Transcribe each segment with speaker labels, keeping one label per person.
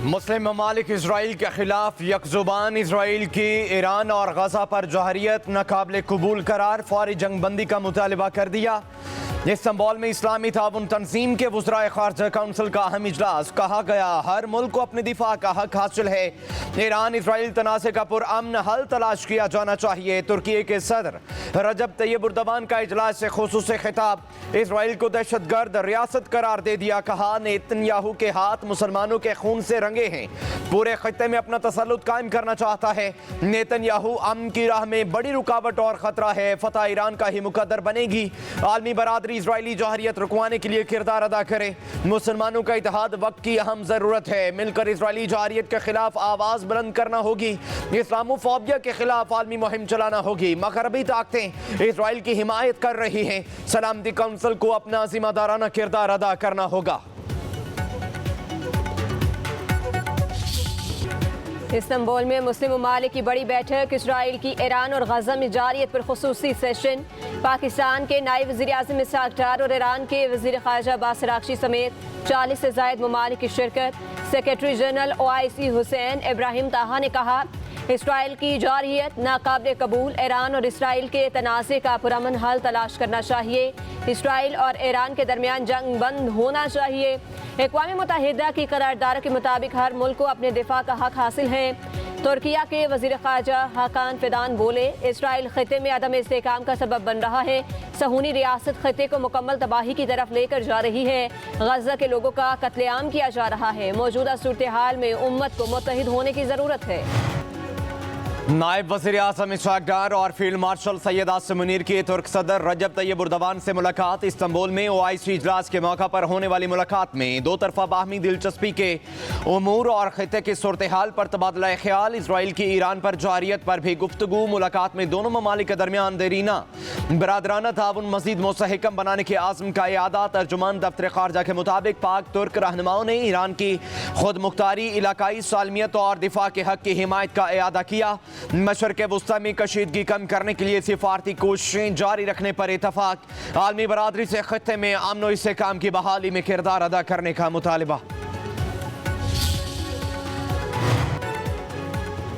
Speaker 1: मुस्लिम ममालिक इसराइल के खिलाफ यकजुबान इसराइल की ईरान और गजा पर जौहरियत नाकाबिल कबूल करार फौरी जंग बंदी का मुतालबा कर दिया। इस्तांबुल में इस्लामी ताउन तंजीम के वज़राए ख़ारजा काउंसिल का अहम इजलास। कहा गया हर मुल्क को अपने दिफा का हक हासिल है। ईरान इसराइल तनाज़े का पुरअमन हल तलाश किया जाना चाहिए। तुर्की के सदर रजब तैयब उर्दवान का इजलास से खुसूसी खिताब। इसराइल को दहशतगर्द रियासत करार दे दिया। कहा नेतन्याहू के हाथ मुसलमानों के खून से रंगे हैं। पूरे खत्ते में अपना तसल्लुत कायम करना चाहता है। नेतन्याहू अमन की राह में बड़ी रुकावट और खतरा है। फतह ईरान का ही मुकद्दर बनेगी। आलमी बरादरी इजरायली जौहरियत रुकवाने के लिए किरदार अदा करे। मुसलमानों का इत्तेहाद वक्त की अहम जरूरत है। मिलकर इजरायली जौहरियत के खिलाफ आवाज बुलंद करना होगी। इस्लामोफोबिया के खिलाफ आलमी मुहिम चलाना होगी। मगरबी ताकतें इजराइल की हिमायत कर रही हैं। सलामती काउंसिल को अपना जिम्मेदाराना किरदार अदा करना होगा।
Speaker 2: इस्तांबुल में मुस्लिम ममालिक की बड़ी बैठक। इसराइल की ईरान और गजा में जारियत पर खुसूसी सेशन। पाकिस्तान के नायब वज़ीर आज़म इसहाक डार और ईरान के वज़ीर ख़ारजा अब्बास अराग़ची समेत 40 से ज़ायद ममालिक की शिरकत। Secretary general OIC Hussain Ibrahim ताहा ने कहा इसराइल की जारियत नाकाबिल कबूल। ईरान और इसराइल के तनाज़े का पुरअमन हल तलाश करना चाहिए। इसराइल और ईरान के दरमियान जंग बंद होना चाहिए। अक़वाम मुत्तहिदा की करारदाद के मुताबिक हर मुल्क को अपने दिफा का हक हासिल है। तुर्किया के वज़ीर ख़ारजा हाकान फिदान बोले इसराइल खिते में अदम इस्तेहकाम का सबब बन रहा है। सहूनी रियासत खिते को मुकम्मल तबाही की तरफ लेकर जा रही है। गजा के लोगों का कत्लेआम किया जा रहा है। मौजूदा सूरत हाल में उम्मत को मुत्तहिद होने की ज़रूरत है।
Speaker 1: नायब वज़ीर आज़म इसहाक डार और फील्ड मार्शल सैयद आसिम मुनीर की तुर्क सदर रजब तैयब उर्दवान से मुलाकात। इस्तांबुल में OIC इजलास के मौका पर होने वाली मुलाकात में दो तरफा बाहमी दिलचस्पी के उमूर और खिते की सूरत हाल पर तबादला ख्याल। इसराइल की ईरान पर जारियत पर भी गुफ्तगू। मुलाकात में दोनों ममालिक के दरमियान देरीना बरादराना ताउन मज़ीद मुस्तहकम बनाने के आज़म का इआदा। तर्जुमान दफ्तर ख़ारजा के मुताबिक पाक तुर्क रहनुमाओं ने ईरान की खुद मुख्तारी, इलाकाई सालमियत और दिफा के हक की हिमायत का इआदा किया। मशरक़ वस्ता में कशीदगी कम करने के लिए सिफारती कोशिशें जारी रखने पर इतफाक। आलमी बरादरी से खत्ते में अमन और इस्तेहकाम की बहाली में किरदार अदा करने का मुतालिबा।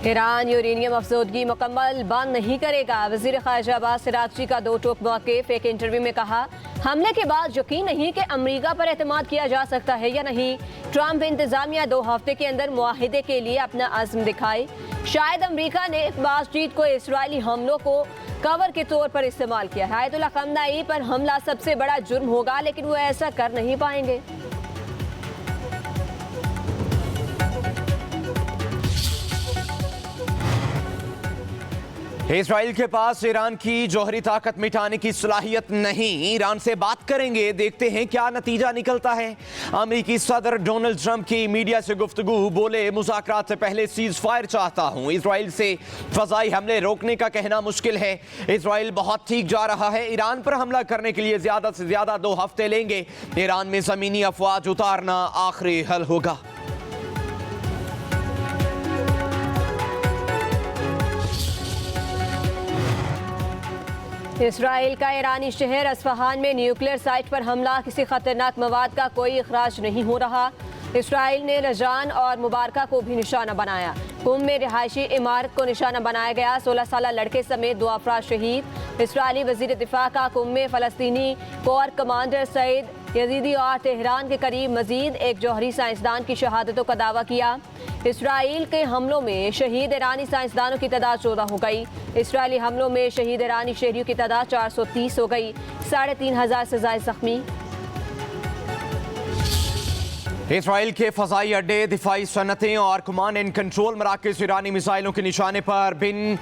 Speaker 2: ईरान यूरेनियम अफसोदगी मुकम्मल बंद नहीं करेगा। वज़ीर ख़ारजा अब्बास अराग़ची का दो टोक मौक़िफ़। एक इंटरव्यू में कहा हमले के बाद यकीन नहीं कि अमरीका पर एतमाद किया जा सकता है या नहीं। ट्रंप इंतज़ामिया 2 हफ्ते के अंदर मुआहिदे के लिए अपना अज़्म दिखाए। शायद अमरीका ने बातचीत को इसराइली हमलों को कवर के तौर पर इस्तेमाल किया है। आयतुल्लाह ख़amenei पर हमला सबसे बड़ा जुर्म होगा, लेकिन वो ऐसा कर नहीं पाएंगे।
Speaker 1: इसराइल के पास ईरान की जौहरी ताकत मिटाने की सलाहियत नहीं। ईरान से बात करेंगे, देखते हैं क्या नतीजा निकलता है। अमेरिकी सदर डोनाल्ड ट्रंप की मीडिया से गुफ्तगू। बोले मुज़ाकरात से पहले सीज फायर चाहता हूँ। इसराइल से फ़ज़ाई हमले रोकने का कहना मुश्किल है। इसराइल बहुत ठीक जा रहा है। ईरान पर हमला करने के लिए ज़्यादा से ज़्यादा 2 हफ्ते लेंगे। ईरान में ज़मीनी अफवाज उतारना आखिरी हल होगा।
Speaker 2: इसराइल का ईरानी शहर अस्फहान में न्यूक्लियर साइट पर हमला। किसी खतरनाक मवाद का कोई इखराज नहीं हो रहा। इसराइल ने रजान और मुबारका को भी निशाना बनाया। कुम में रिहायशी इमारत को निशाना बनाया गया। 16 साल लड़के समेत 2 अफराद शहीद। इसराइली वज़ीर दिफा का कुम में फ़लस्तीनी कोर कमांडर सईद यजीदी और तेहरान के करीब मजीद एक जौहरी साइंसदान की शहादतों का दावा किया। इसराइल के हमलों में शहीद ईरानी साइंसदानों की तादाद 14 हो गई। इसराइली हमलों में शहीद ईरानी शहरियों की तादाद 430 हो गई। 3500 से ज़ायद ज़ख्मी।
Speaker 1: इसराइल के फ़ज़ाई अड्डे, दिफाई सनतें और कमांड एंड कंट्रोल मराकज़ ईरानी मिसाइलों के निशाने पर। बिन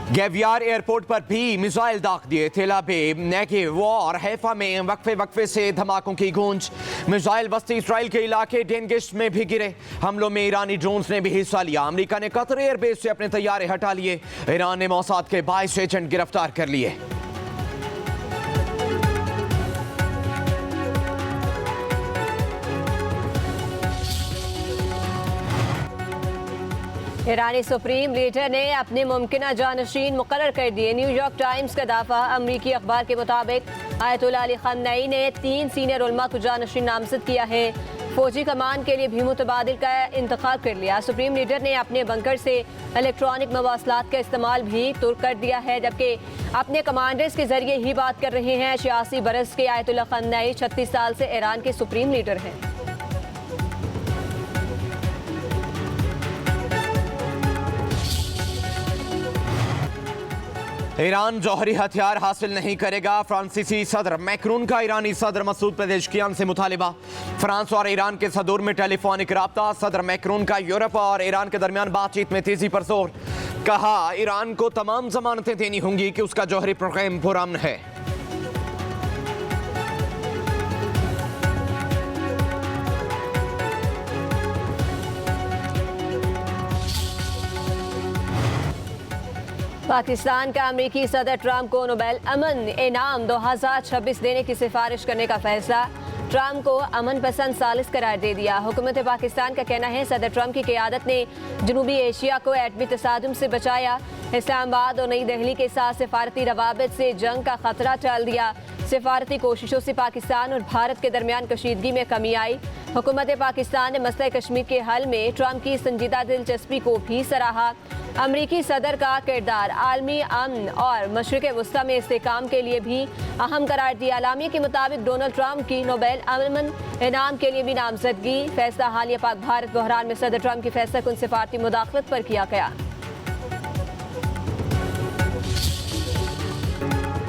Speaker 1: गैवियार एयरपोर्ट पर भी मिसाइल दाग दिए। तेल अवीव, नेगेव और हैफा में वक्फे से धमाकों की गूंज। मिसाइल बस्ती इसराइल के इलाके डेनगिश में भी गिरे। हमलों में ईरानी ड्रोन्स ने भी हिस्सा लिया। अमेरिका ने कतर एयरबेस से अपने तैयारे हटा लिए। ईरान ने मोसाद के 22 एजेंट गिरफ्तार कर लिए।
Speaker 2: ईरानी सुप्रीम लीडर ने अपने मुमकिन जानशीन मुकर्रर कर दिए। न्यूयॉर्क टाइम्स का दावा। अमरीकी अखबार के मुताबिक आयतुल्लाह अली ख़amenei ने 3 सीनियर उलमा को जानशीन नामजद किया है। फौजी कमान के लिए भी मुतबादिल का इंतखाब कर लिया। सुप्रीम लीडर ने अपने बंकर से इलेक्ट्रॉनिक मवासलात का इस्तेमाल भी तुर्क कर दिया है, जबकि अपने कमांडर्स के जरिए ही बात कर रहे हैं। 86 बरस के आयतुल्लाह खमनेई 36 साल से ईरान के सुप्रीम लीडर हैं।
Speaker 1: ईरान जौहरी हथियार हासिल नहीं करेगा। फ्रांसीसी सदर मैक्रून का ईरानी सदर मसूद पेजेश्कियान से मुतालिबा। फ्रांस और ईरान के सदूर में टेलीफोनिक राब्ता। सदर मैक्रून का यूरोप और ईरान के दरमियान बातचीत में तेजी पर जोर। कहा ईरान को तमाम जमानतें देनी होंगी कि उसका जौहरी प्रोग्राम पुरअमन है।
Speaker 2: पाकिस्तान का अमेरिकी सदर ट्रंप को नोबेल अमन इनाम 2026 देने की सिफारिश करने का फैसला। ट्रंप को अमन पसंद सालिस करार दे दिया। हुकूमत पाकिस्तान का कहना है सदर ट्रंप की क़यादत ने जनूबी एशिया को एटमी तसादुम से बचाया। इस्लामाबाद और नई दिल्ली के साथ सिफारती रवाबित से जंग का खतरा टाल दिया। सिफारती कोशिशों से पाकिस्तान और भारत के दरमियान कशीदगी में कमी आई। हुकूमत पाकिस्तान ने मसला कश्मीर के हल में ट्रंप की संजीदा दिलचस्पी को भी सराहा। अमरीकी सदर का किरदार आलमी अमन और मशरिक़ वस्ता में इस्तेहकाम के लिए भी अहम करार दिया। आलामी के मुताबिक डोनाल्ड ट्रंप की नोबेल अमन इनाम के लिए भी नामजदगी। फैसला हालिया पाक भारत बहरान में सदर ट्रंप की फैसला कुन सिफारती मुदाखलत पर किया गया।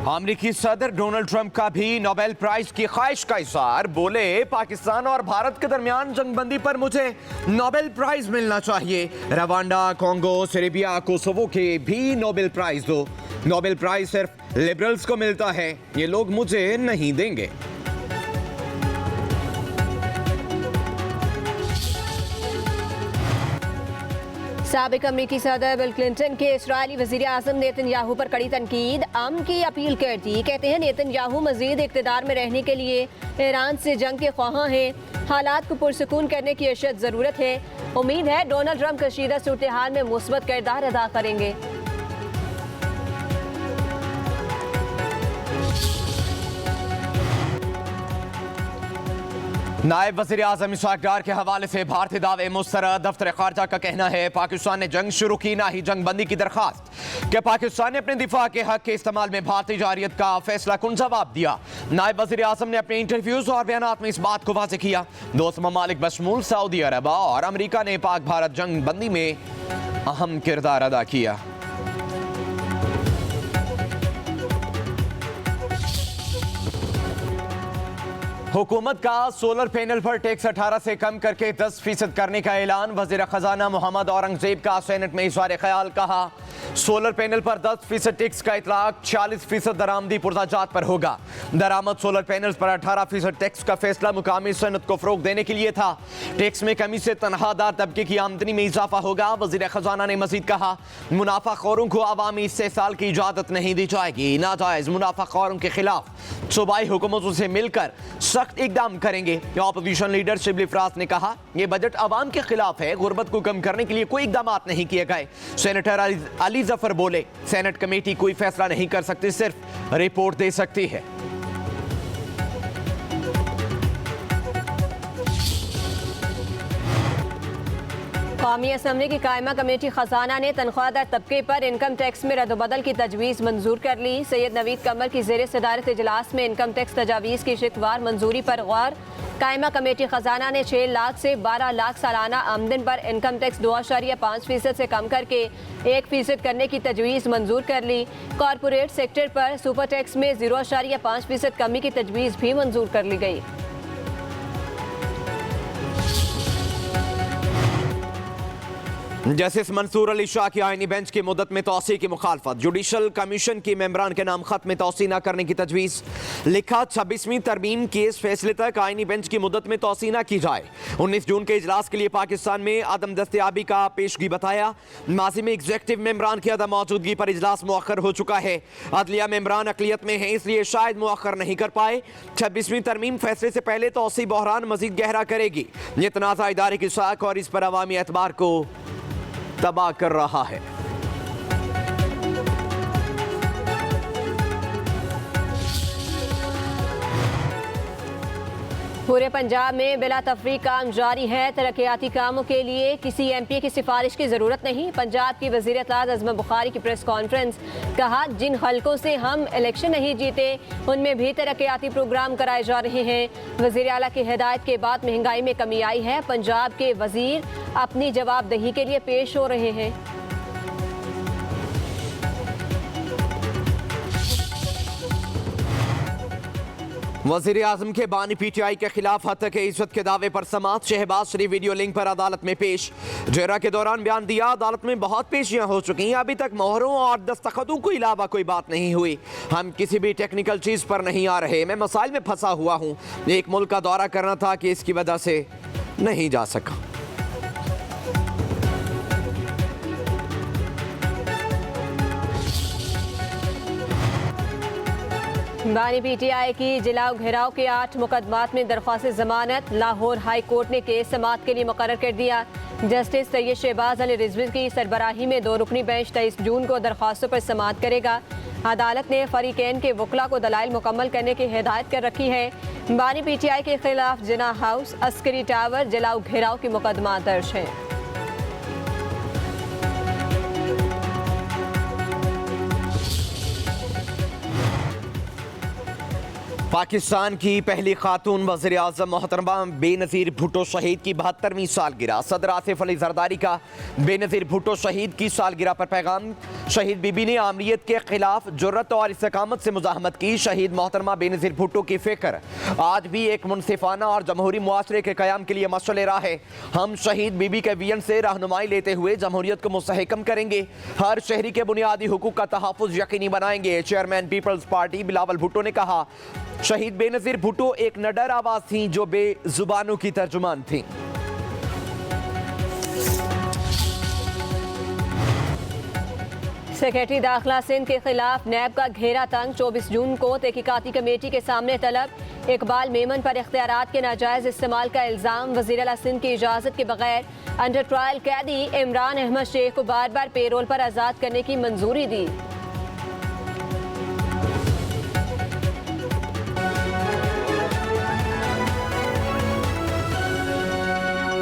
Speaker 1: अमेरिकी सदर डोनाल्ड ट्रंप का भी नोबेल प्राइज की ख्वाहिश का इज़हार। बोले पाकिस्तान और भारत के दरमियान जंगबंदी पर मुझे नोबेल प्राइज मिलना चाहिए। रवांडा, कॉन्गो, सेर्बिया, कोसोवो के भी नोबेल प्राइज दो। नोबेल प्राइज सिर्फ लिबरल्स को मिलता है, ये लोग मुझे नहीं देंगे।
Speaker 2: साबिक अमरीकी सदर बिल क्लिंटन के इसराइली वज़ीर आज़म नेतन्याहू पर कड़ी तनकीद। अमन की अपील कर दी। कहते हैं नेतन्याहू मजीद इक़्तिदार में रहने के लिए ईरान से जंग के ख्वाहां हैं। हालात को पुरसकून करने की अशद ज़रूरत है। उम्मीद है डोनाल्ड ट्रंप कशीदा सूरत हाल में मुस्बत किरदार अदा करेंगे।
Speaker 1: नायब वज़ीर आज़म इशक़ डार के हवाले से भारतीय दावे मुस्तरद। दफ्तर ख़ारजा का कहना है पाकिस्तान ने जंग शुरू की, ना ही जंगबंदी की दरख्वास्त। कि पाकिस्तान ने अपने दिफा के हक के इस्तेमाल में भारतीय जारियत का फैसला कुन जवाब दिया। नायब वज़ीर आज़म ने अपने इंटरव्यूज़ और बयानात में इस बात को वाज़ेह किया। दोस्त ममालिक बशमूल सऊदी अरब और अमरीका ने पाक भारत जंगबंदी में अहम किरदार अदा किया। हुकूमत का सोलर पैनल पर टैक्स 18 से कम करके 10% करने का ऐलान। वज़ीर ख़जाना मोहम्मद औरंगज़ेब का सेनेट में इज़हार ख्याल। कहा सोलर पैनल पर 10% टैक्स का इतलाक 40% दरामदी पुरजाजात पर होगा। दरामद सोलर पैनल्स पर 18% टैक्स का फैसला मुकामी सनत को फ़रोग़ देने के लिए था। टैक्स में कमी से तनख्वाहदार तबके की आमदनी में इजाफा होगा। वज़ीर ख़जाना ने मज़ीद कहा मुनाफाखोरों को अवामी इस्तेहसाल की इजाज़त नहीं दी जाएगी। नाजायज़ मुनाफाखोरों के खिलाफ सूबाई हुकूमतों से मिलकर सख्त इकदाम करेंगे। अपोजिशन लीडर शिबली फराज ने कहा यह बजट अवाम के खिलाफ है। गुर्बत को कम करने के लिए कोई इकदाम नहीं किए गए। सेनेटर अली जफर बोले सेनेट कमेटी कोई फैसला नहीं कर सकती, सिर्फ रिपोर्ट दे सकती है।
Speaker 2: कौमी असम्बली की कायमा कमेटी खजाना ने तनख्वाहदार तबके पर इनकम टैक्स में रद्दबदल की तजवीज़ मंजूर कर ली। सैयद नवीद कमर की ज़ेर सदारत इजलास में इनकम टैक्स तजावीज़ की शिकवार मंजूरी पर गौर। कायमा कमेटी खजाना ने 6 लाख से 12 लाख सालाना आमदन पर इनकम टैक्स 2.5% से कम करके 1% करने की तजवीज़ मंजूर कर ली। कॉरपोरेट सेक्टर पर सुपर टैक्स में 0.5% कमी की तजवीज़ भी मंजूर कर ली गई।
Speaker 1: जस्टिस मंसूर अली शाह की आईनी बेंच की मुद्दत में तोसी की मुखालफत। जुडिशल कमीशन के मेंबरान के नाम खत में तोसी न करने की तजवीज़। लिखा 26वीं तरमीम के इस फैसले तक आईनी बेंच की मुद्दत में तोसी न की जाए। 19 जून के इजलास के लिए पाकिस्तान में अदम दस्तयाबी का पेशगी बताया। माजी में एग्जेक्टिव मेंबरान की अदम मौजूदगी पर इजलास मुअख्खर हो चुका है। अदलिया मेंबरान अकलियत में है, इसलिए शायद मुअख्खर नहीं कर पाए। 26वीं तरमीम फैसले से पहले तोसी बहरान मजीद गहरा करेगी। ये तनाज़ा इदारे की साख और इस पर अवामी एतबार को तबाह कर रहा है।
Speaker 2: पूरे पंजाब में बिला तफरीक काम जारी है। तरक्याती कामों के लिए किसी MP की सिफारिश की ज़रूरत नहीं। पंजाब की वज़ीर इत्तलात अज़मा बुखारी की प्रेस कॉन्फ्रेंस। कहा, जिन हलकों से हम इलेक्शन नहीं जीते उनमें भी तरक्याती प्रोग्राम कराए जा रहे हैं। वज़ीर आला की हिदायत के बाद महंगाई में कमी आई है। पंजाब के वज़ीर अपनी जवाबदेही के लिए पेश हो रहे हैं।
Speaker 1: वज़ीर आज़म के बानी PTI के खिलाफ हत्या के इज्जत के दावे पर समाअत। शहबाज शरीफ वीडियो लिंक पर अदालत में पेश। जेरा के दौरान बयान दिया, अदालत में बहुत पेशियां हो चुकी हैं, अभी तक मोहरों और दस्तखतों के अलावा कोई बात नहीं हुई। हम किसी भी टेक्निकल चीज़ पर नहीं आ रहे। मैं मसाइल में फंसा हुआ हूँ। एक मुल्क का दौरा करना था कि इसकी वजह से नहीं जा सका।
Speaker 2: बानी PTI की जिला घेराव के 8 मुकदमात में दरख्वास्त जमानत। लाहौर हाई कोर्ट ने केस समाअत के लिए मुकर्रर कर दिया। जस्टिस सैयद शहबाज अली रिजवी की सरबराही में 2 रुकनी बेंच 23 जून को दरख्वास्तों पर समाअत करेगा। अदालत ने फरीकैन के वकला को दलाइल मुकम्मल करने की हिदायत कर रखी है। बानी PTI के खिलाफ जिना हाउस, अस्करी टावर, जलाओ घेराव के मुकदमा दर्ज हैं।
Speaker 1: पाकिस्तान की पहली खातून वज़ीर आज़म मोहतरमा बेनज़ीर भुट्टो शहीद की 72वीं सालगिरह। सदर आसिफ अली जरदारी का बेनज़ीर भुट्टो शहीद की सालगिरह पर पैगाम। शहीद बीबी ने आमरीत के खिलाफ जुर्रत और इस्तेकामत से मुज़ाहमत की। शहीद मोहतरमा बेनज़ीर भुट्टो की फ़िक्र आज भी एक मुनसिफाना और जमहूरी मुआशरे के क़याम के लिए मशअल राह है। हम शहीद बीबी के विजन से रहनुमाई लेते हुए जमहूरियत को मुस्तहकम करेंगे। हर शहरी के बुनियादी हुकूक का तहफ़्फ़ुज़ यकीनी बनाएंगे। Chairman Peoples Party Bilawal Bhutto ने कहा, शहीद बेनज़ीर भुट्टो एक निडर आवाज़ थी जो बेजुबानों की तर्जुमान थी।
Speaker 2: सेक्रेटरी दाखिला सिंध के खिलाफ नैब का घेरा तंग। 24 जून को तहकीकाती कमेटी के सामने तलब। इकबाल मेमन पर इख्तियारात के नाजायज इस्तेमाल का इल्ज़ाम। वज़ीर आला सिंध की इजाज़त के बगैर अंडर ट्रायल कैदी इमरान अहमद शेख को बार बार पेरोल पर आज़ाद करने की मंजूरी दी।